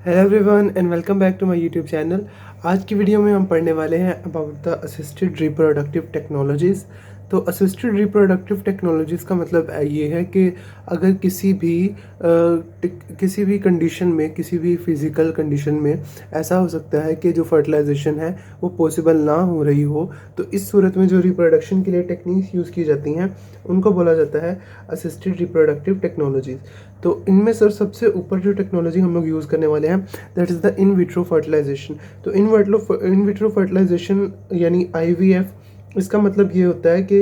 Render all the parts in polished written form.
Hello everyone and welcome back to my YouTube channel. आज की video में हम पढ़ने वाले हैं about the assisted reproductive technologies. तो असिस्टेड रिप्रोडक्टिव टेक्नोलॉजीज़ का मतलब ये है कि अगर किसी भी कंडीशन में, किसी भी फिज़िकल कंडीशन में ऐसा हो सकता है कि जो फर्टिलाइजेशन है वो पॉसिबल ना हो रही हो, तो इस सूरत में जो रिप्रोडक्शन के लिए टेक्निक्स यूज़ की जाती हैं उनको बोला जाता है असिस्टेड रिप्रोडक्टिव टेक्नोलॉजीज़। तो इनमें सर सबसे ऊपर जो टेक्नोलॉजी हम लोग यूज़ करने वाले हैं that is the in vitro fertilization. तो इन विट्रो फर्टिलाइजेशन यानी आईवीएफ, इसका मतलब ये होता है कि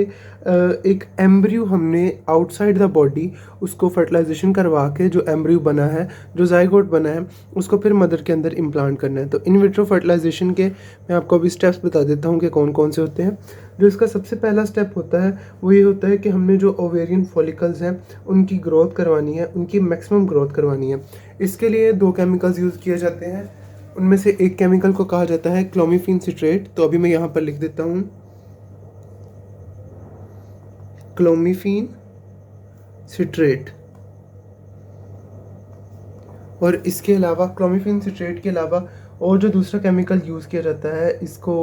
एक एम्ब्रियो हमने आउटसाइड द बॉडी उसको फर्टिलाइजेशन करवा के जो एम्ब्रियो बना है, जो जाइगोट बना है, उसको फिर मदर के अंदर इम्प्लांट करना है। तो इन विट्रो फर्टिलाइजेशन के मैं आपको अभी स्टेप्स बता देता हूँ कि कौन कौन से होते हैं। जो इसका सबसे पहला स्टेप होता है वो ये होता है कि हमने जो ओवेरियन फॉलिकल्स हैं उनकी ग्रोथ करवानी है, उनकी मैक्सिमम ग्रोथ करवानी है। इसके लिए दो केमिकल्स यूज़ किए जाते हैं। उनमें से एक केमिकल को कहा जाता है क्लोमिफेन सिट्रेट। तो अभी मैं यहाँ पर लिख देता हूँ, क्लोमिफेन सिट्रेट। और इसके अलावा क्लोमिफेन सिट्रेट के अलावा और जो दूसरा केमिकल यूज़ किया जाता है इसको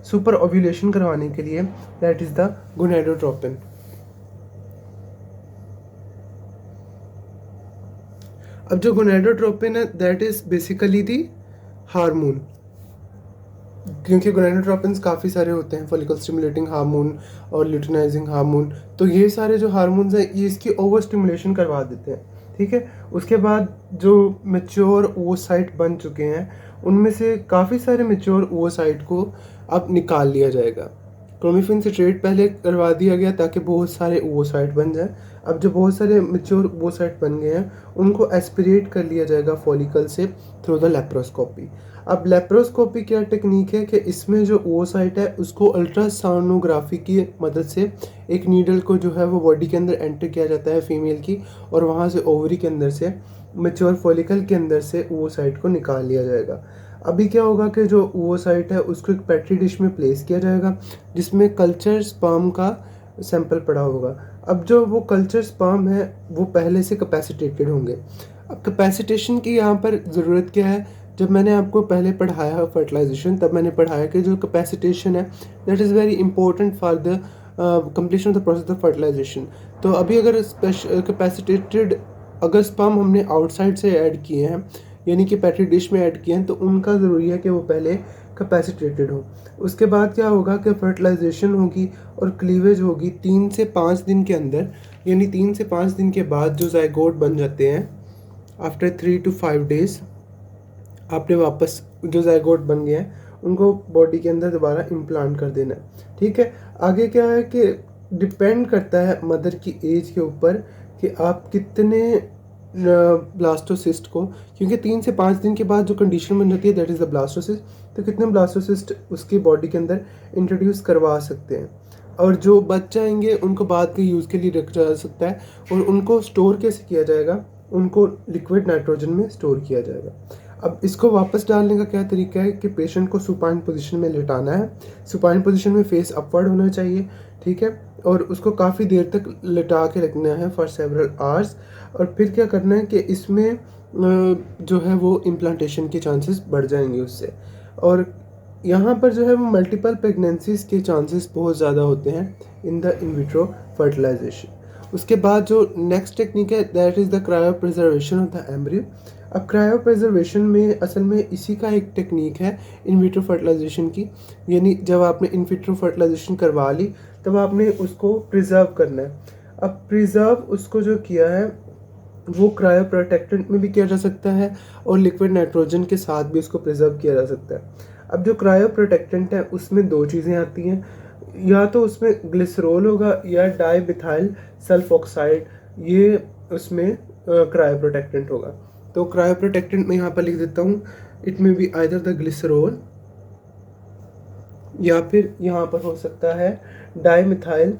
सुपर ओव्यूलेशन करवाने के लिए, दैट इज़ द गोनेडोट्रोपिन। अब जो गोनेडोट्रोपिन है that is basically the hormone, क्योंकि गोनेडोट्रोपिन्स काफ़ी सारे होते हैं, फॉलिकल स्टिमुलेटिंग हार्मोन और ल्यूटिनाइजिंग हार्मोन। तो ये सारे जो हार्मोन्स हैं ये इसकी ओवर स्टिमुलेशन करवा देते हैं, ठीक है। उसके बाद जो मेच्योर ओवोसाइट बन चुके हैं उनमें से काफ़ी सारे मेच्योर ओवोसाइट को अब निकाल लिया जाएगा। क्लोमिफेन सिट्रेट पहले करवा दिया गया ताकि बहुत सारे ओवोसाइट बन जाए। अब जो बहुत सारे मेच्योर ओवोसाइट बन गए हैं उनको एस्पिरेट कर लिया जाएगा फॉलिकल से थ्रू द लेप्रोस्कोपी। अब लेप्रोस्कोपी क्या टेक्निक है कि इसमें जो ओवोसाइट है उसको अल्ट्रासोनोग्राफी की मदद से एक नीडल को जो है वो बॉडी के अंदर एंटर किया जाता है फीमेल की, और वहाँ से ओवरी के अंदर से, मेच्योर फॉलिकल के अंदर से ओवोसाइट को निकाल लिया जाएगा। अभी क्या होगा कि जो ओवोसाइट है उसको एक पेट्री डिश में प्लेस किया जाएगा जिसमें कल्चर स्पर्म का सैंपल पड़ा होगा। अब जो वो कल्चर स्पर्म है वो पहले से कैपेसिटेटेड होंगे। अब कैपेसिटेशन की यहाँ पर ज़रूरत क्या है? जब मैंने आपको पहले पढ़ाया फर्टिलाइजेशन, तब मैंने पढ़ाया कि जो कैपेसिटेशन है that is very important for the completion of the process of fertilization. तो अभी अगर कैपेसिटेटेड अगर स्पर्म हमने आउटसाइड से ऐड किए हैं यानी कि पेट्री डिश में ऐड किए हैं, तो उनका ज़रूरी है कि वो पहले कैपेसिटेटेड हो। उसके बाद क्या होगा कि फर्टिलाइजेशन होगी और क्लीवेज होगी 3 से 5 दिन के अंदर, यानी 3 से 5 दिन के बाद जो जाइगोट बन जाते हैं, आफ्टर 3 to 5 डेज आपने वापस जो जाइगोट बन गए हैं उनको बॉडी के अंदर दोबारा इम्प्लांट कर देना है, ठीक है। आगे क्या है कि डिपेंड करता है मदर की एज के ऊपर कि आप कितने ब्लास्टोसिस्ट को, क्योंकि 3 से 5 दिन के बाद जो कंडीशन बन जाती है दैट इज़ द ब्लास्टोसिस्ट, तो कितने ब्लास्टोसिस्ट उसकी बॉडी के अंदर इंट्रोड्यूस करवा सकते हैं, और जो बच जाएंगे उनको बाद के यूज़ के लिए रखा जा सकता है। और उनको स्टोर कैसे किया जाएगा? उनको लिक्विड नाइट्रोजन में स्टोर किया जाएगा। अब इसको वापस डालने का क्या तरीका है कि पेशेंट को सुपाइन पोजीशन में लेटाना है। सुपाइन पोजीशन में फेस अपवर्ड होना चाहिए, ठीक है, और उसको काफ़ी देर तक लेटा के रखना है फॉर सेवरल आवर्स। और फिर क्या करना है कि इसमें जो है वो इम्प्लांटेशन के चांसेस बढ़ जाएंगे उससे, और यहाँ पर जो है वो मल्टीपल प्रेगनेंसीज के चांसेस बहुत ज़्यादा होते हैं in the in vitro fertilization. उसके बाद जो नेक्स्ट टेक्निक है that is the cryopreservation of the embryo. अब क्रायो प्रिजर्वेशन में असल में इसी का एक टेक्निक है इन विट्रो फर्टिलाइजेशन की, यानी जब आपने इन विट्रो फर्टिलाइजेशन करवा ली तब आपने उसको प्रिजर्व करना है। अब प्रिजर्व उसको जो किया है वो क्रायो प्रोटेक्टेंट में भी किया जा सकता है और लिक्विड नाइट्रोजन के साथ भी उसको प्रिजर्व किया जा सकता है। अब जो क्रायो प्रोटेक्टेंट है उसमें दो चीज़ें आती हैं, या तो उसमें ग्लिसरॉल होगा या डाईमिथाइल सल्फोक्साइड, ये उसमें क्रायो प्रोटेक्टेंट होगा। तो क्रायो प्रोटेक्टेंट में यहाँ पर लिख देता हूँ, इट में बी आइदर द ग्लिसरॉल या फिर यहाँ पर हो सकता है डाईमिथाइल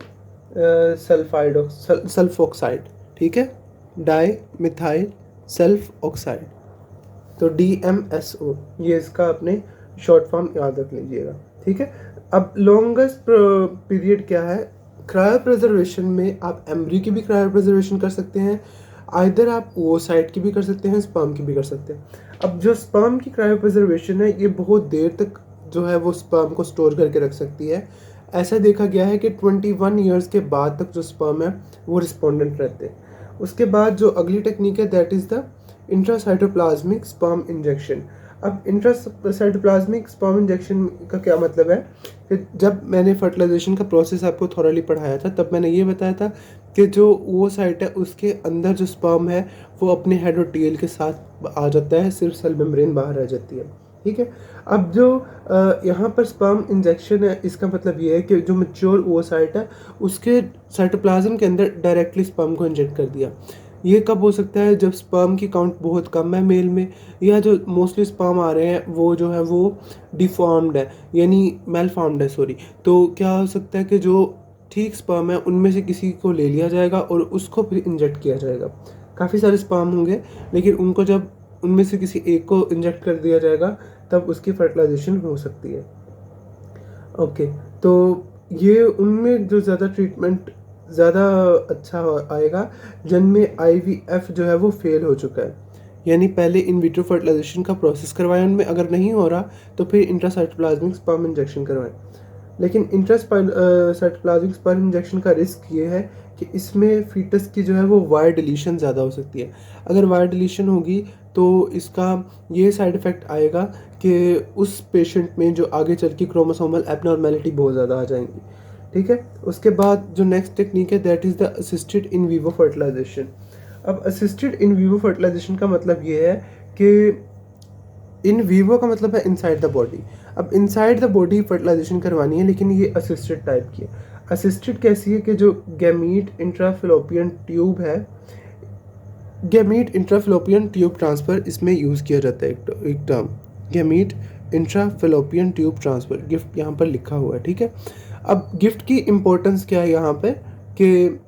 सल्फोक्साइड, ठीक है, डाईमिथाइल सल्फ ऑक्साइड, तो DMSO, ये इसका अपने शॉर्ट फॉर्म याद रख लीजिएगा, ठीक है। अब लॉन्गेस्ट पीरियड क्या है? क्रायो प्रिजर्वेशन में आप एम्ब्रियो की भी क्रायो प्रिजर्वेशन कर सकते हैं, आइदर आप ओवोसाइट की भी कर सकते हैं, स्पर्म की भी कर सकते हैं। अब जो स्पर्म की क्रायो प्रिजर्वेशन है, ये बहुत देर तक जो है वो स्पर्म को स्टोर करके रख सकती है। ऐसा देखा गया है कि 21 ईयर्स के बाद तक जो स्पर्म है वो रिस्पोंडेंट रहते हैं। उसके बाद जो अगली टेक्निक है that is the intracytoplasmic sperm injection. अब इंट्रासाइटोप्लाज्मिक स्पर्म इंजेक्शन का क्या मतलब है कि जब मैंने फर्टिलाइजेशन का प्रोसेस आपको थॉरली पढ़ाया था तब मैंने ये बताया था कि जो वो साइट है उसके अंदर जो स्पर्म है वो अपने हेड और टेल के साथ आ जाता है, सिर्फ सेल मेम्ब्रेन बाहर रह जाती है। ठीक है। अब जो यहाँ पर स्पर्म इंजेक्शन है, इसका मतलब ये है कि जो मैच्योर ओवोसाइट है उसके साइटोप्लाज्म के अंदर डायरेक्टली स्पर्म को इंजेक्ट कर दिया। ये कब हो सकता है? जब स्पर्म की काउंट बहुत कम है मेल में, या जो मोस्टली स्पर्म आ रहे हैं वो जो है वो डिफॉर्म्ड है, यानी मेलफॉर्म्ड है, सॉरी। तो क्या हो सकता है कि जो ठीक स्पर्म है उनमें से किसी को ले लिया जाएगा और उसको फिर इंजेक्ट किया जाएगा। काफ़ी सारे स्पर्म होंगे लेकिन उनको जब उनमें से किसी एक को इंजेक्ट कर दिया जाएगा तब उसकी फर्टिलाइजेशन हो सकती है। ओके, तो ये उनमें जो ज़्यादा ट्रीटमेंट ज़्यादा अच्छा आएगा जिनमें IVF जो है वो फेल हो चुका है, यानी पहले इन विट्रो फर्टिलाइजेशन का प्रोसेस करवाएं उनमें, अगर नहीं हो रहा तो फिर इंट्रासाइटोप्लाज्मिक स्पर्म इंजेक्शन करवाएं। लेकिन इंट्रासाइटोप्लाज्मिक स्पर्म इंजेक्शन का रिस्क ये है कि इसमें फीटस की जो है वो वायर डिलीशन ज़्यादा हो सकती है। अगर वायर डिलीशन होगी तो इसका ये साइड इफ़ेक्ट आएगा कि उस पेशेंट में जो आगे चल के क्रोमोसोमल एबनॉर्मेलिटी बहुत ज़्यादा आ जाएंगी। ठीक है। उसके बाद जो नेक्स्ट टेक्निक है that is the assisted in vivo fertilization. अब असिस्टेड इन वीवो फर्टिलाइजेशन का मतलब ये है कि इन वीवो का मतलब है इनसाइड द बॉडी। अब इनसाइड द बॉडी फर्टिलाइजेशन करवानी है, लेकिन ये असिस्टेड टाइप की है। असिस्टेड कैसी है कि जो गैमीट इंट्राफिलोपियन ट्यूब है, गैमीट इंट्राफिलोपियन ट्यूब ट्रांसफ़र इसमें यूज़ किया जाता है। एक term gamete intrafallopian tube transfer, gift यहाँ पर लिखा हुआ है। ठीक है। अब गिफ्ट की इम्पोर्टेंस क्या है यहाँ पे कि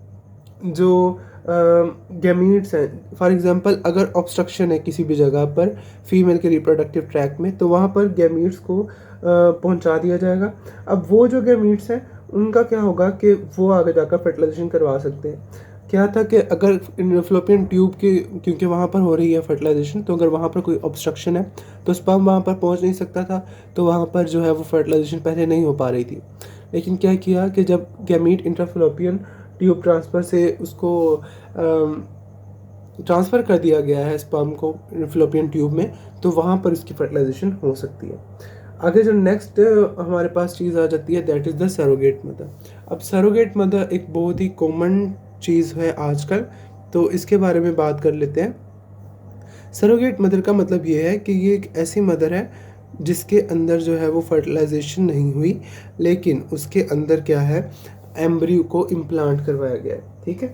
जो गैमीट्स हैं, फॉर एग्जांपल अगर ऑब्स्ट्रक्शन है किसी भी जगह पर फीमेल के रिप्रोडक्टिव ट्रैक में, तो वहाँ पर गैमीट्स को पहुँचा दिया जाएगा। अब वो जो गैमीट्स हैं उनका क्या होगा कि वो आगे जाकर फर्टिलाइजेशन करवा सकते हैं। क्या था कि अगर फलोपियन ट्यूब के, क्योंकि वहाँ पर हो रही है फर्टिलाइजेशन, तो अगर वहाँ पर कोई ऑब्स्ट्रक्शन है तो स्पर्म वहाँ पर पहुँच नहीं सकता था, तो वहाँ पर जो है वो फर्टिलाइजेशन पहले नहीं हो पा रही थी। लेकिन क्या किया कि जब गैमीट इंट्राफिलोपियन ट्यूब ट्रांसफ़र से उसको ट्रांसफ़र कर दिया गया है स्पर्म को फलोपियन ट्यूब में, तो वहाँ पर उसकी फर्टिलाइजेशन हो सकती है। आगे जो नेक्स्ट हमारे पास चीज़ आ जाती है that is the surrogate mother. अब सरोगेट मदर एक बहुत ही कॉमन चीज़ है आजकल, तो इसके बारे में बात कर लेते हैं। सरोगेट मदर का मतलब ये है कि ये एक ऐसी मदर है जिसके अंदर जो है वो फर्टिलाइजेशन नहीं हुई, लेकिन उसके अंदर क्या है, एम्ब्रियो को इम्प्लांट करवाया गया है। ठीक है।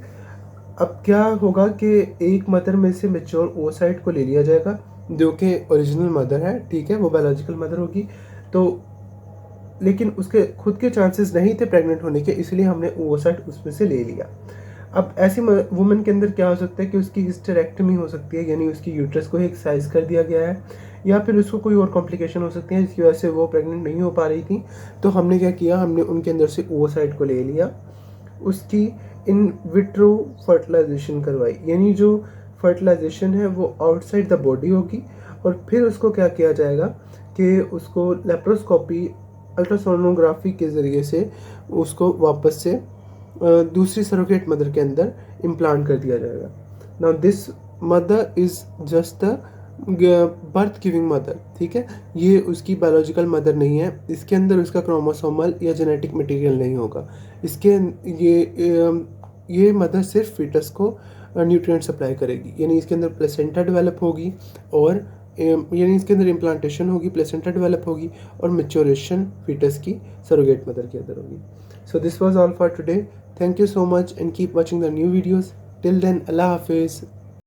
अब क्या होगा कि एक मदर में से मैच्योर ओवोसाइट को ले लिया जाएगा जो कि ओरिजिनल मदर है, ठीक है, वो बायोलॉजिकल मदर होगी, तो लेकिन उसके खुद के चांसेस नहीं थे प्रेग्नेंट होने के, इसलिए हमने ओवोसाइट उसमें से ले लिया। अब ऐसी वुमेन के अंदर क्या हो सकता है कि उसकी हिस्टेरेक्टमी हो सकती है, यानी उसकी यूट्रस को एक साइज कर दिया गया है, या फिर उसको कोई और कॉम्प्लिकेशन हो सकती है जिसकी वजह से वो प्रेग्नेंट नहीं हो पा रही थी। तो हमने क्या किया, हमने उनके अंदर से ओवोसाइट को ले लिया, उसकी इन विट्रो फर्टिलाइजेशन करवाई, यानी जो फर्टिलाइजेशन है वो आउटसाइड द बॉडी होगी, और फिर उसको क्या किया जाएगा कि उसको लेप्रोस्कोपी अल्ट्रासोनोग्राफी के ज़रिए से उसको वापस से दूसरी सरोगेट मदर के अंदर इम्प्लांट कर दिया जाएगा। Now this mother is just the birth giving mother. ठीक है। ये उसकी बायोलॉजिकल मदर नहीं है, इसके अंदर उसका क्रोमोसोमल या जेनेटिक मटेरियल नहीं होगा। इसके ये मदर सिर्फ फीटस को न्यूट्रिएंट सप्लाई करेगी, यानी इसके अंदर प्लेसेंटा डेवलप होगी, और यानी इसके अंदर इम्प्लांटेशन होगी, प्लेसेंटा डेवलप होगी, और मैच्योरेशन फीटस की सरोगेट मदर के अंदर होगी। So this was all for today. Thank you so much and keep watching the new videos. Till then, Allah Hafiz.